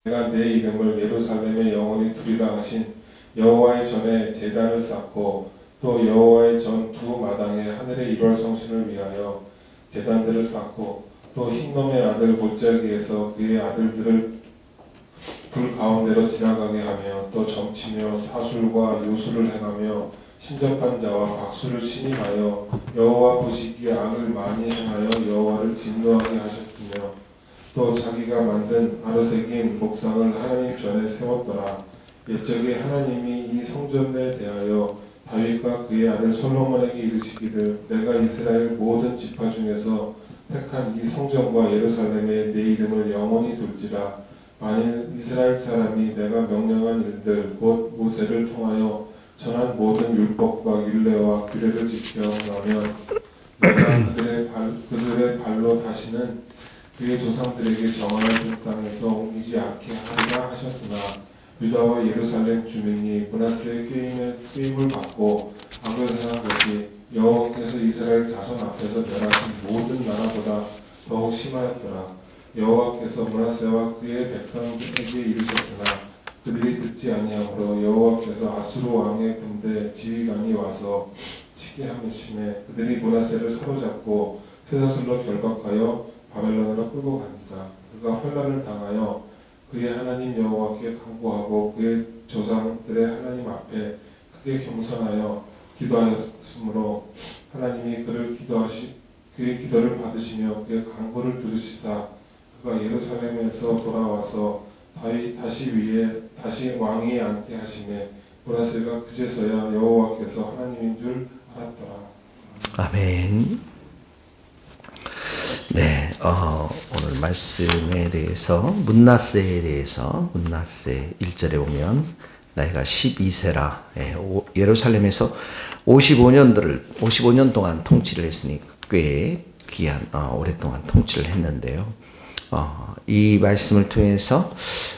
내가 내 이름을 예루살렘에 영원히 두리라 하신 여호와의 전에 제단을 쌓고 또 여호와의 전 두 마당에 하늘의 일월 성신을 위하여 제단들을 쌓고 또 흰놈의 아들 못자기에서 그의 아들들을 불 가운데로 지나가게 하며 또 점치며 사술과 요술을 행하며 신접한 자와 박수를 신임하여 여호와 보시기에 악을 많이 행하여 여호와를 진노하게 하셨으며 또 자기가 만든 아르새긴 목상을 하나님 전에 세웠더라. 옛적에 하나님이 이 성전에 대하여 다윗과 그의 아들 솔로몬에게 이르시기를 내가 이스라엘 모든 지파 중에서 택한 이 성전과 예루살렘에 내 이름을 영원히 둘지라. 만일 이스라엘 사람이 내가 명령한 일들 곧 모세를 통하여 전한 모든 율법과 율례와 규례를 지켜 행하면 내가 그들의 발로 다시는 그의 조상들에게 정하여 준 땅에서 옮기지 않게 하리라 하셨으나 유다와 예루살렘 주민이 므낫세의 꾀임을 받고 악을 행한 것이 여호와께서 이스라엘 자손 앞에서 멸하신 모든 나라보다 더욱 심하였더라. 여호와께서 므낫세와 그의 백성에게 이르셨으나 그들이 듣지 아니하므로 여호와께서 아수르 왕의 군대 지휘관이 와서 치게 하심에 그들이 므낫세를 사로잡고 쇠사슬로 결박하여 바벨론으로 끌고 간지라. 그가 환난을 당하여 그의 하나님 여호와께 간구하고 그의 조상들의 하나님 앞에 크게 겸손하여 기도하였으므로 하나님이 그의 기도를 받으시며 그의 간구를 들으시사 그가 예루살렘에서 돌아와서 다시 왕위에 앉게 하시매 므낫세가 그제서야 여호와께서 하나님인 줄 알았더라. 아멘. 네, 오늘 말씀에 대해서 므낫세에 대해서 므낫세 1절에 보면 나이가 12세라 예루살렘에서 55년 동안 통치를 했으니 꽤 귀한 오랫동안 통치를 했는데요. 이 말씀을 통해서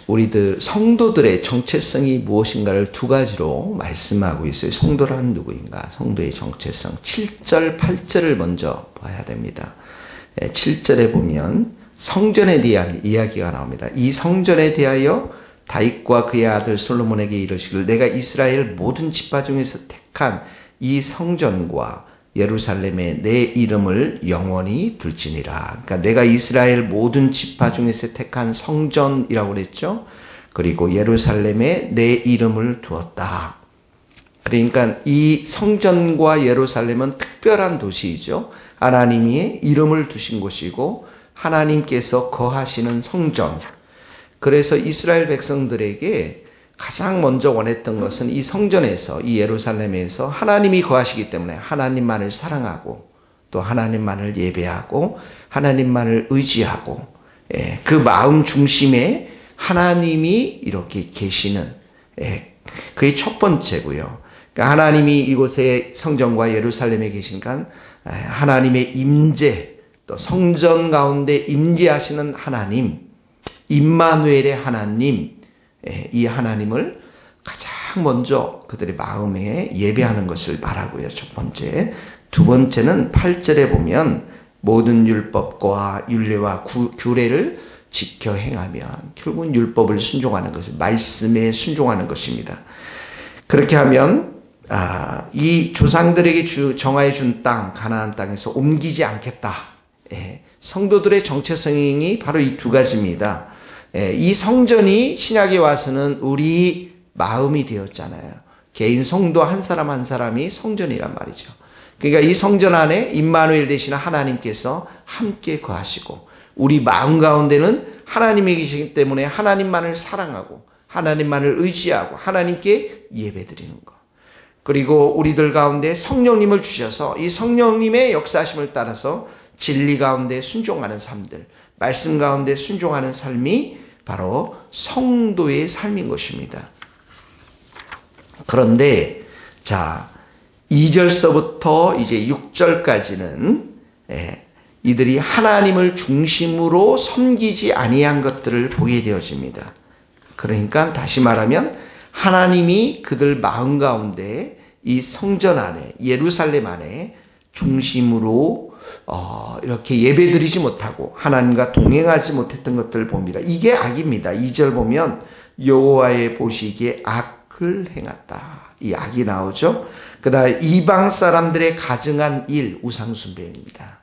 우리들 성도들의 정체성이 무엇인가를 두 가지로 말씀하고 있어요. 성도란 누구인가? 성도의 정체성 7절 8절을 먼저 봐야 됩니다. 7절에 보면 성전에 대한 이야기가 나옵니다. 이 성전에 대하여 다윗과 그의 아들 솔로몬에게 이르시길 내가 이스라엘 모든 지파 중에서 택한 이 성전과 예루살렘에 내 이름을 영원히 둘지니라. 그러니까 내가 이스라엘 모든 지파 중에서 택한 성전이라고 그랬죠. 그리고 예루살렘에 내 이름을 두었다. 그러니까 이 성전과 예루살렘은 특별한 도시이죠. 하나님이 이름을 두신 곳이고 하나님께서 거하시는 성전. 그래서 이스라엘 백성들에게 가장 먼저 원했던 것은 이 성전에서, 이 예루살렘에서 하나님이 거하시기 때문에 하나님만을 사랑하고 또 하나님만을 예배하고 하나님만을 의지하고 그 마음 중심에 하나님이 이렇게 계시는 그게 첫 번째고요. 그러니까 하나님이 이곳에 성전과 예루살렘에 계시니까 하나님의 임재, 또 성전 가운데 임재하시는 하나님, 임마누엘의 하나님, 이 하나님을 가장 먼저 그들의 마음에 예배하는 것을 말하고요. 첫 번째. 두 번째는 8절에 보면 모든 율법과 율례와 규례를 지켜 행하면 결국은 율법을 순종하는 것을, 말씀에 순종하는 것입니다. 그렇게 하면 이 조상들에게 정하여 준 땅, 가나안 땅에서 옮기지 않겠다. 성도들의 정체성이 바로 이 두 가지입니다. 이 성전이 신약에 와서는 우리 마음이 되었잖아요. 개인 성도 한 사람 한 사람이 성전이란 말이죠. 그러니까 이 성전 안에 임마누엘 되시는 하나님께서 함께 거하시고 우리 마음 가운데는 하나님이 계시기 때문에 하나님만을 사랑하고 하나님만을 의지하고 하나님께 예배드리는 것. 그리고 우리들 가운데 성령님을 주셔서 이 성령님의 역사하심을 따라서 진리 가운데 순종하는 삶들, 말씀 가운데 순종하는 삶이 바로 성도의 삶인 것입니다. 그런데 자 2절서부터 이제 6절까지는 이들이 하나님을 중심으로 섬기지 아니한 것들을 보게 되어집니다. 그러니까 다시 말하면 하나님이 그들 마음 가운데 이 성전 안에 예루살렘 안에 중심으로 이렇게 예배드리지 못하고 하나님과 동행하지 못했던 것들을 봅니다. 이게 악입니다. 2절 보면 여호와의 보시기에 악을 행했다. 이 악이 나오죠. 그 다음에 이방 사람들의 가증한 일, 우상숭배입니다.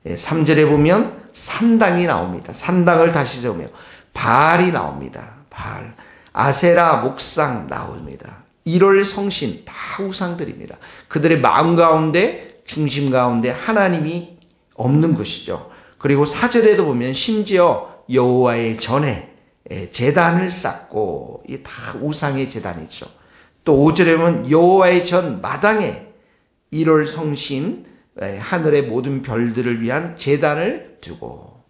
3절에 보면 산당이 나옵니다. 산당을 다시 적으며 바알이 나옵니다. 바알, 아세라, 목상 나옵니다. 1월 성신 다 우상들입니다. 그들의 마음 가운데, 중심 가운데 하나님이 없는 것이죠. 그리고 4절에도 보면 심지어 여호와의 전에 제단을 쌓고, 이게 다 우상의 제단이죠. 또 5절에 보면 여호와의 전 마당에 1월 성신, 하늘의 모든 별들을 위한 제단을 두고,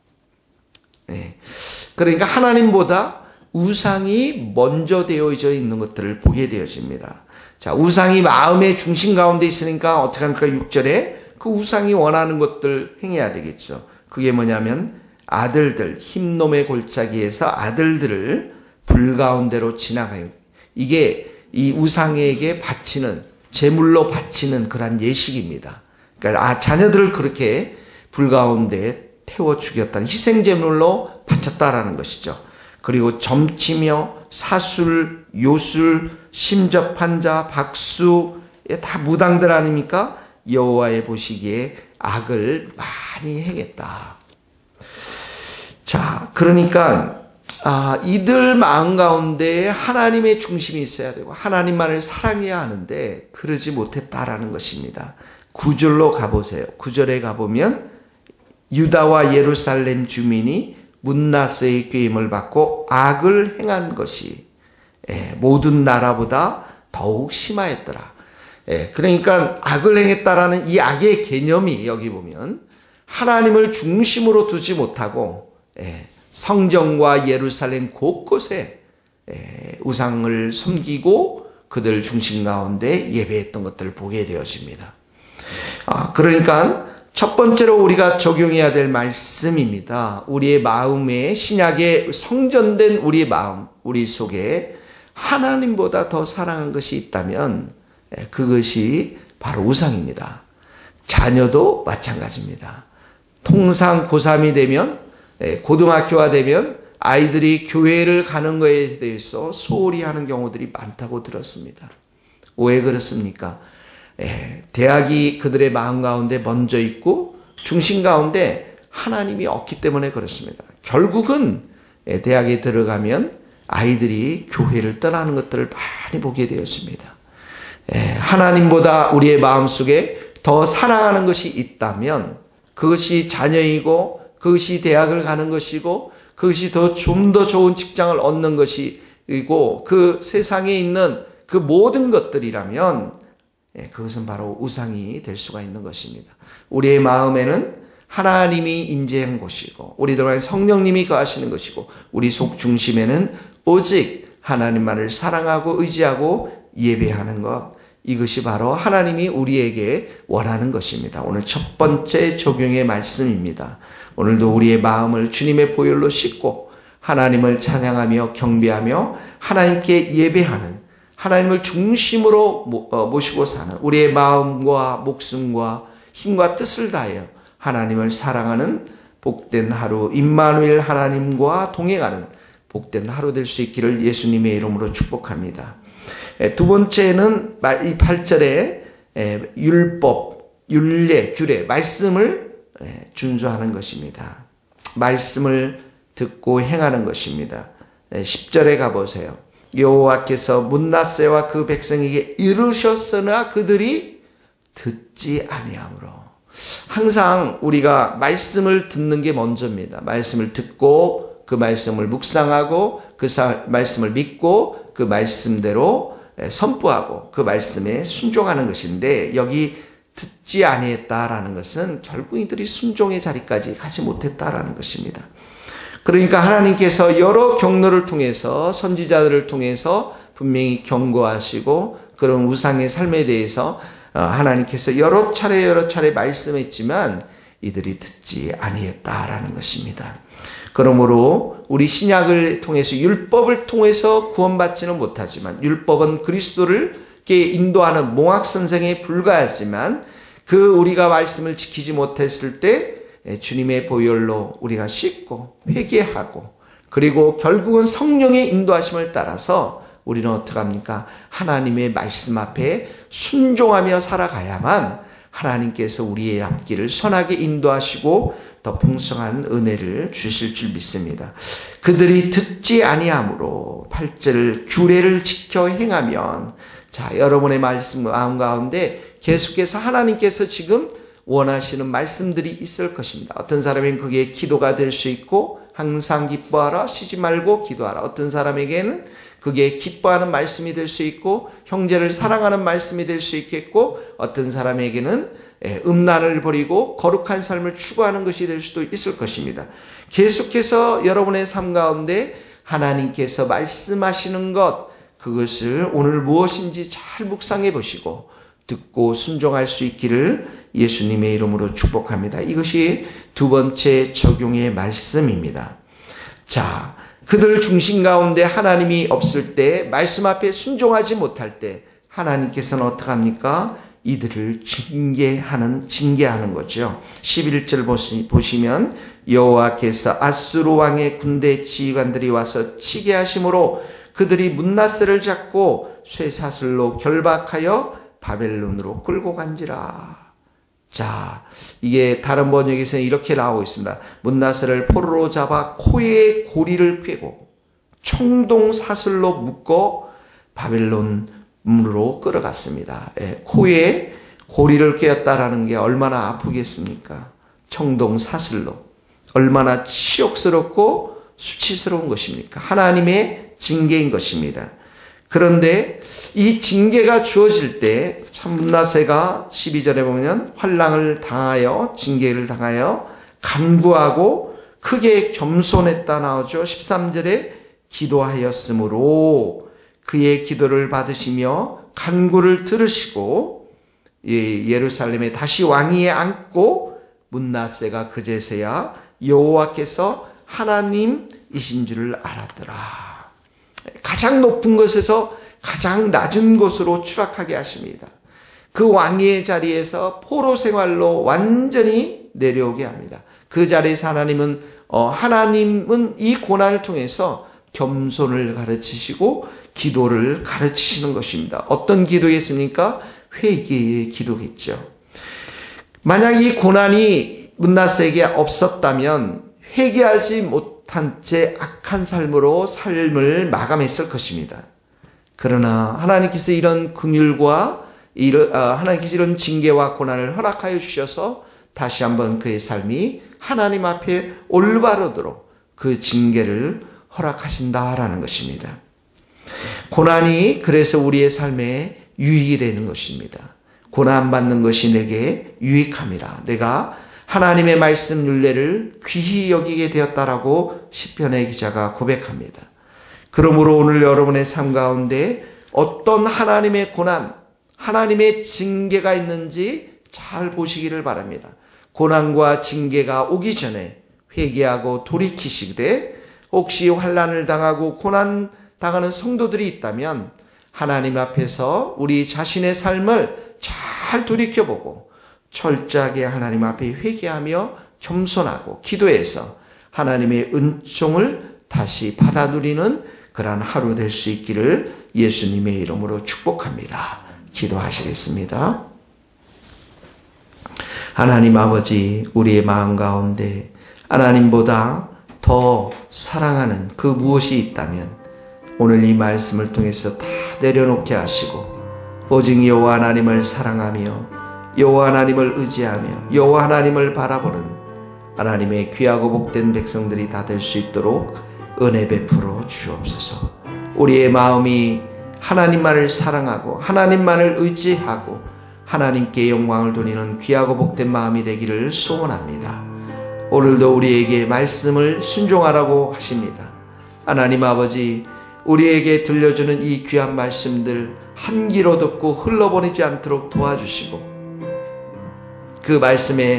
그러니까 하나님보다 우상이 먼저 되어져 있는 것들을 보게 되어집니다. 자, 우상이 마음의 중심 가운데 있으니까 어떻게 합니까? 6절에 그 우상이 원하는 것들 행해야 되겠죠. 그게 뭐냐면 아들들, 흰놈의 골짜기에서 아들들을 불 가운데로 지나가요. 이게 이 우상에게 바치는, 제물로 바치는 그런 예식입니다. 그러니까 자녀들을 그렇게 불 가운데 태워 죽였다는, 희생제물로 바쳤다라는 것이죠. 그리고 점치며 사술, 요술, 심접한 자, 박수, 다 무당들 아닙니까? 여호와의 보시기에 악을 많이 행했다. 자, 그러니까 이들 마음 가운데 하나님의 중심이 있어야 되고 하나님만을 사랑해야 하는데 그러지 못했다라는 것입니다. 9절로 가보세요. 9절에 가보면 유다와 예루살렘 주민이 문나세의 꾀임을 받고 악을 행한 것이 모든 나라보다 더욱 심하였더라. 그러니까 악을 행했다라는 이 악의 개념이 여기 보면 하나님을 중심으로 두지 못하고 성전과 예루살렘 곳곳에 우상을 섬기고 그들 중심 가운데 예배했던 것들을 보게 되어집니다. 그러니까 첫 번째로 우리가 적용해야 될 말씀입니다. 우리의 마음에, 신약에 성전된 우리의 마음, 우리 속에 하나님보다 더 사랑한 것이 있다면 그것이 바로 우상입니다. 자녀도 마찬가지입니다. 통상 고3이 되면, 고등학교가 되면 아이들이 교회를 가는 것에 대해서 소홀히 하는 경우들이 많다고 들었습니다. 왜 그렇습니까? 대학이 그들의 마음 가운데 먼저 있고 중심 가운데 하나님이 없기 때문에 그렇습니다. 결국은 대학에 들어가면 아이들이 교회를 떠나는 것들을 많이 보게 되었습니다. 하나님보다 우리의 마음속에 더 사랑하는 것이 있다면 그것이 자녀이고 그것이 대학을 가는 것이고 그것이 좀 더 좋은 직장을 얻는 것이고 그 세상에 있는 그 모든 것들이라면 그것은 바로 우상이 될 수가 있는 것입니다. 우리의 마음에는 하나님이 임재한 곳이고 우리들 안에 성령님이 거하시는 것이고 우리 속 중심에는 오직 하나님만을 사랑하고 의지하고 예배하는 것, 이것이 바로 하나님이 우리에게 원하는 것입니다. 오늘 첫 번째 적용의 말씀입니다. 오늘도 우리의 마음을 주님의 보혈로 씻고 하나님을 찬양하며 경배하며 하나님께 예배하는, 하나님을 중심으로 모시고 사는 우리의 마음과 목숨과 힘과 뜻을 다하여 하나님을 사랑하는 복된 하루, 임마누엘 하나님과 동행하는 복된 하루 될 수 있기를 예수님의 이름으로 축복합니다. 두 번째는 이 8절에 율법, 율례, 규례, 말씀을 준수하는 것입니다. 말씀을 듣고 행하는 것입니다. 10절에 가보세요. 여호와께서 므낫세와 그 백성에게 이르셨으나 그들이 듣지 아니하므로. 항상 우리가 말씀을 듣는 게 먼저입니다. 말씀을 듣고 그 말씀을 묵상하고 그 말씀을 믿고 그 말씀대로 선포하고 그 말씀에 순종하는 것인데 여기 듣지 아니했다라는 것은 결국 이들이 순종의 자리까지 가지 못했다라는 것입니다. 그러니까 하나님께서 여러 경로를 통해서 선지자들을 통해서 분명히 경고하시고 그런 우상의 삶에 대해서 하나님께서 여러 차례 말씀했지만 이들이 듣지 아니했다라는 것입니다. 그러므로 우리 신약을 통해서 율법을 통해서 구원받지는 못하지만 율법은 그리스도를 인도하는 몽학 선생에 불과하지만 그 우리가 말씀을 지키지 못했을 때 주님의 보혈로 우리가 씻고 회개하고, 그리고 결국은 성령의 인도하심을 따라서 우리는 어떻게 합니까? 하나님의 말씀 앞에 순종하며 살아가야만 하나님께서 우리의 앞길을 선하게 인도하시고 더 풍성한 은혜를 주실 줄 믿습니다. 그들이 듣지 아니함으로 8절 규례를 지켜 행하면, 자, 여러분의 말씀 마음 가운데 계속해서 하나님께서 지금 원하시는 말씀들이 있을 것입니다. 어떤 사람에게는 그게 기도가 될 수 있고, 항상 기뻐하라, 쉬지 말고 기도하라. 어떤 사람에게는 그게 기뻐하는 말씀이 될 수 있고, 형제를 사랑하는 말씀이 될 수 있겠고, 어떤 사람에게는 음란을 버리고 거룩한 삶을 추구하는 것이 될 수도 있을 것입니다. 계속해서 여러분의 삶 가운데 하나님께서 말씀하시는 것, 그것을 오늘 무엇인지 잘 묵상해 보시고 듣고 순종할 수 있기를 예수님의 이름으로 축복합니다. 이것이 두 번째 적용의 말씀입니다. 자, 그들 중심 가운데 하나님이 없을 때, 말씀 앞에 순종하지 못할 때 하나님께서는 어떻게 합니까? 이들을 징계하는 거죠. 11절 보시면 여호와께서 아수르 왕의 군대 지휘관들이 와서 치게 하심으로 그들이 문나세를 잡고 쇠사슬로 결박하여 바벨론으로 끌고 간지라. 자, 이게 다른 번역에서는 이렇게 나오고 있습니다. 문나세를 포로로 잡아 코에 고리를 꿰고 청동 사슬로 묶어 바벨론으로 끌어갔습니다. 코에 고리를 꿰었다라는 게 얼마나 아프겠습니까? 청동 사슬로. 얼마나 치욕스럽고 수치스러운 것입니까? 하나님의 징계인 것입니다. 그런데 이 징계가 주어질 때 참 문나세가 12절에 보면 환난을 당하여, 징계를 당하여 간구하고 크게 겸손했다 나오죠. 13절에 기도하였으므로 그의 기도를 받으시며 간구를 들으시고 예루살렘에 다시 왕위에 앉고, 문나세가 그제서야 여호와께서 하나님이신 줄을 알았더라. 가장 높은 곳에서 가장 낮은 곳으로 추락하게 하십니다. 그 왕위의 자리에서 포로 생활로 완전히 내려오게 합니다. 그 자리에서 하나님은 이 고난을 통해서 겸손을 가르치시고 기도를 가르치시는 것입니다. 어떤 기도겠습니까? 회개의 기도겠죠. 만약 이 고난이 문나세에게 없었다면 회개하지 못한 채 악한 삶으로 삶을 마감했을 것입니다. 그러나 하나님께서 이런 긍휼과 하나님께서 이런 징계와 고난을 허락하여 주셔서 다시 한번 그의 삶이 하나님 앞에 올바르도록 그 징계를 허락하신다라는 것입니다. 고난이 그래서 우리의 삶에 유익이 되는 것입니다. 고난받는 것이 내게 유익함이라. 내가 하나님의 말씀 율례를 귀히 여기게 되었다라고 시편의 기자가 고백합니다. 그러므로 오늘 여러분의 삶 가운데 어떤 하나님의 고난, 하나님의 징계가 있는지 잘 보시기를 바랍니다. 고난과 징계가 오기 전에 회개하고 돌이키시되, 혹시 환난을 당하고 고난 당하는 성도들이 있다면 하나님 앞에서 우리 자신의 삶을 잘 돌이켜보고 철저하게 하나님 앞에 회개하며 겸손하고 기도해서 하나님의 은총을 다시 받아 누리는 그러한 하루 될 수 있기를 예수님의 이름으로 축복합니다. 기도하시겠습니다. 하나님 아버지, 우리의 마음 가운데 하나님보다 더 사랑하는 그 무엇이 있다면 오늘 이 말씀을 통해서 다 내려놓게 하시고 오직 여호와 하나님을 사랑하며 여호와 하나님을 의지하며 여호와 하나님을 바라보는 하나님의 귀하고 복된 백성들이 다 될 수 있도록 은혜 베풀어 주옵소서. 우리의 마음이 하나님만을 사랑하고 하나님만을 의지하고 하나님께 영광을 돌리는 귀하고 복된 마음이 되기를 소원합니다. 오늘도 우리에게 말씀을 순종하라고 하십니다. 하나님 아버지, 우리에게 들려주는 이 귀한 말씀들 한 귀로 듣고 흘러보내지 않도록 도와주시고 그 말씀에